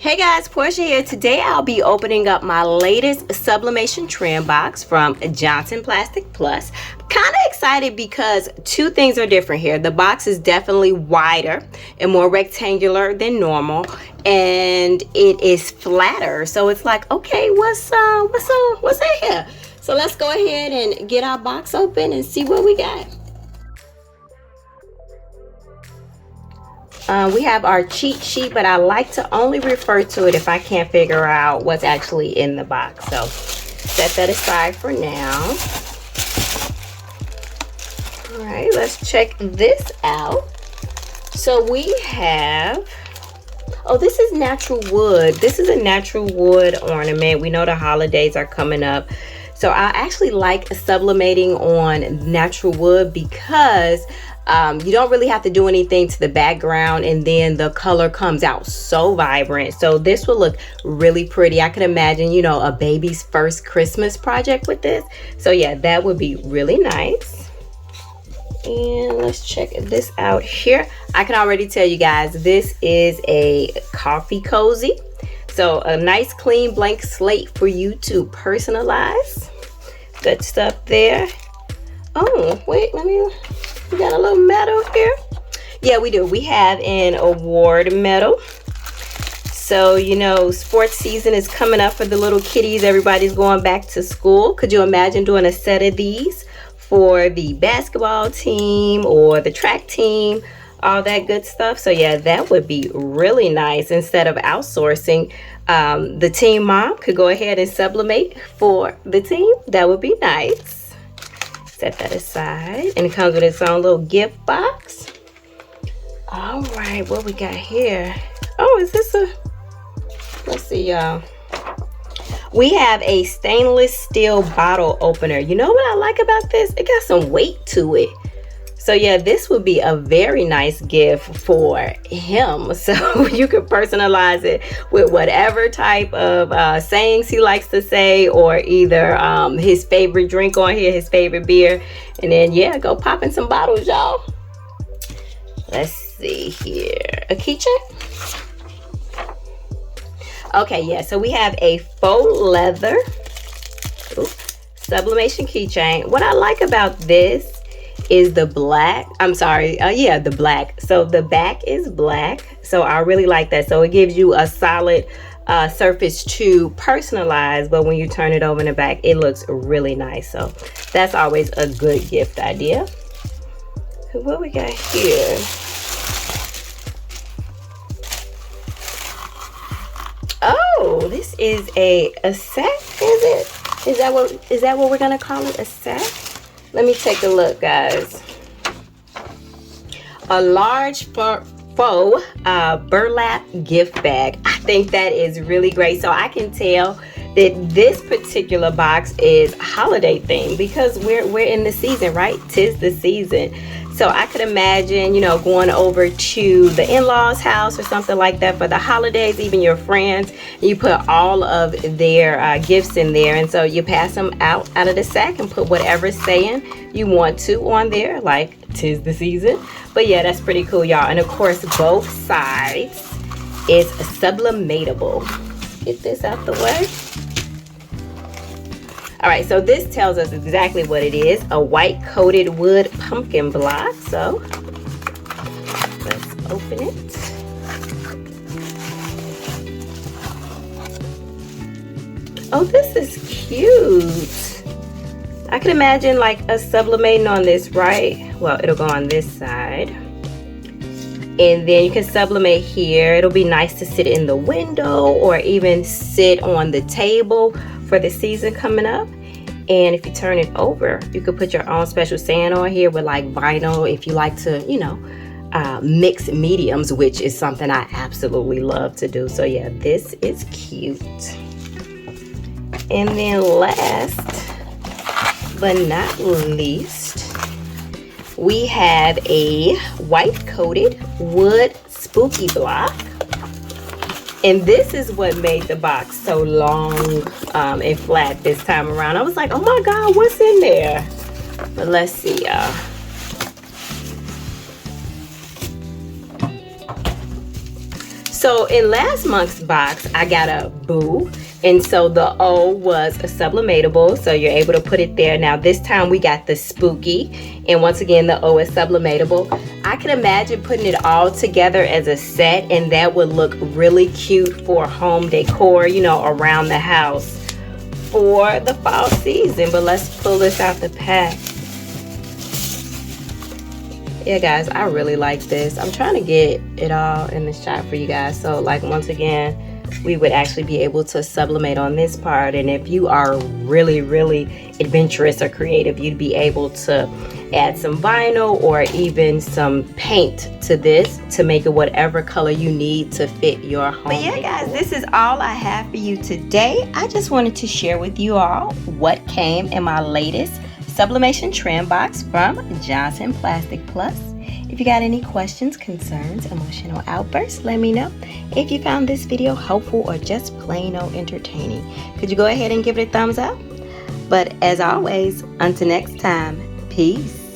Hey guys, Portia here. Today I'll be opening up my latest Sublimation Trend Box from Johnson Plastic Plus. Kind of excited because two things are different here. The box is definitely wider and more rectangular than normal, and it is flatter. So it's like, okay, what's in here? So let's go ahead and get our box open and see what we got. We have our cheat sheet, but I like to only refer to it if I can't figure out what's actually in the box. So set that aside for now. All right, let's check this out. So we have, oh, this is natural wood. This is a natural wood ornament. We know the holidays are coming up. So I actually like sublimating on natural wood because you don't really have to do anything to the background, and then the color comes out so vibrant. So this will look really pretty. I could imagine, you know, a baby's first Christmas project with this. So yeah, that would be really nice. And let's check this out here. I can already tell you guys, this is a coffee cozy. So a nice clean blank slate for you to personalize. Good stuff there. Oh, wait, we got a little medal here. Yeah, we do. We have an award medal. So, you know, sports season is coming up for the little kiddies. Everybody's going back to school. Could you imagine doing a set of these for the basketball team or the track team, all that good stuff? So yeah, that would be really nice. Instead of outsourcing, the team mom could go ahead and sublimate for the team. That would be nice. Set that aside, and it comes with its own little gift box. All right, what we got here? Oh, is this a, let's see, y'all. We have a stainless steel bottle opener. You know what I like about this? It got some weight to it. So yeah, this would be a very nice gift for him. So you could personalize it with whatever type of sayings he likes to say, or either his favorite drink on here, his favorite beer. And then yeah, go pop in some bottles, y'all. Let's see here. A keychain? Okay, yeah, so we have a faux leather sublimation keychain. What I like about this is the black. I'm sorry, yeah, the black. So the back is black, so I really like that. So it gives you a solid surface to personalize, but when you turn it over in the back, it looks really nice. So that's always a good gift idea. What we got here? Oh, this is a set, is it? Is that what we're gonna call it, a set? Let me take a look, guys. A large faux burlap gift bag. I think that is really great. So I can tell that this particular box is holiday themed because we're in the season, right? 'Tis the season. So I could imagine, you know, going over to the in-laws house or something like that for the holidays, even your friends, you put all of their gifts in there, and so you pass them out of the sack and put whatever saying you want to on there, like 'tis the season. But yeah, that's pretty cool, y'all. And of course, both sides is sublimatable. Get this out the way. All right, so this tells us exactly what it is, a white coated wood pumpkin block. So let's open it. Oh, this is cute. I can imagine like us sublimating on this, right? Well, it'll go on this side. And then you can sublimate here. It'll be nice to sit in the window or even sit on the table for the season coming up. And if you turn it over, you could put your own special saying on here with like vinyl if you like to, you know, mix mediums, which is something I absolutely love to do. So yeah, this is cute. And then last but not least, we have a white coated wood spooky block. And this is what made the box so long and flat this time around. I was like, oh my God, what's in there? But let's see, y'all. So in last month's box, I got a boo. And so the O was a sublimatable, so you're able to put it there. Now this time we got the spooky, and once again the O is sublimatable. I can imagine putting it all together as a set, and that would look really cute for home decor, you know, around the house for the fall season. But let's pull this out the pack. Yeah guys, I really like this. I'm trying to get it all in the shot for you guys. So like once again, we would actually be able to sublimate on this part, and if you are really adventurous or creative, you'd be able to add some vinyl or even some paint to this to make it whatever color you need to fit your home. But yeah guys, this is all I have for you today. I just wanted to share with you all what came in my latest Sublimation Trend Box from Johnson Plastic Plus. If you got any questions, concerns, emotional outbursts, let me know. If you found this video helpful or just plain old entertaining, could you go ahead and give it a thumbs up? But as always, until next time, peace.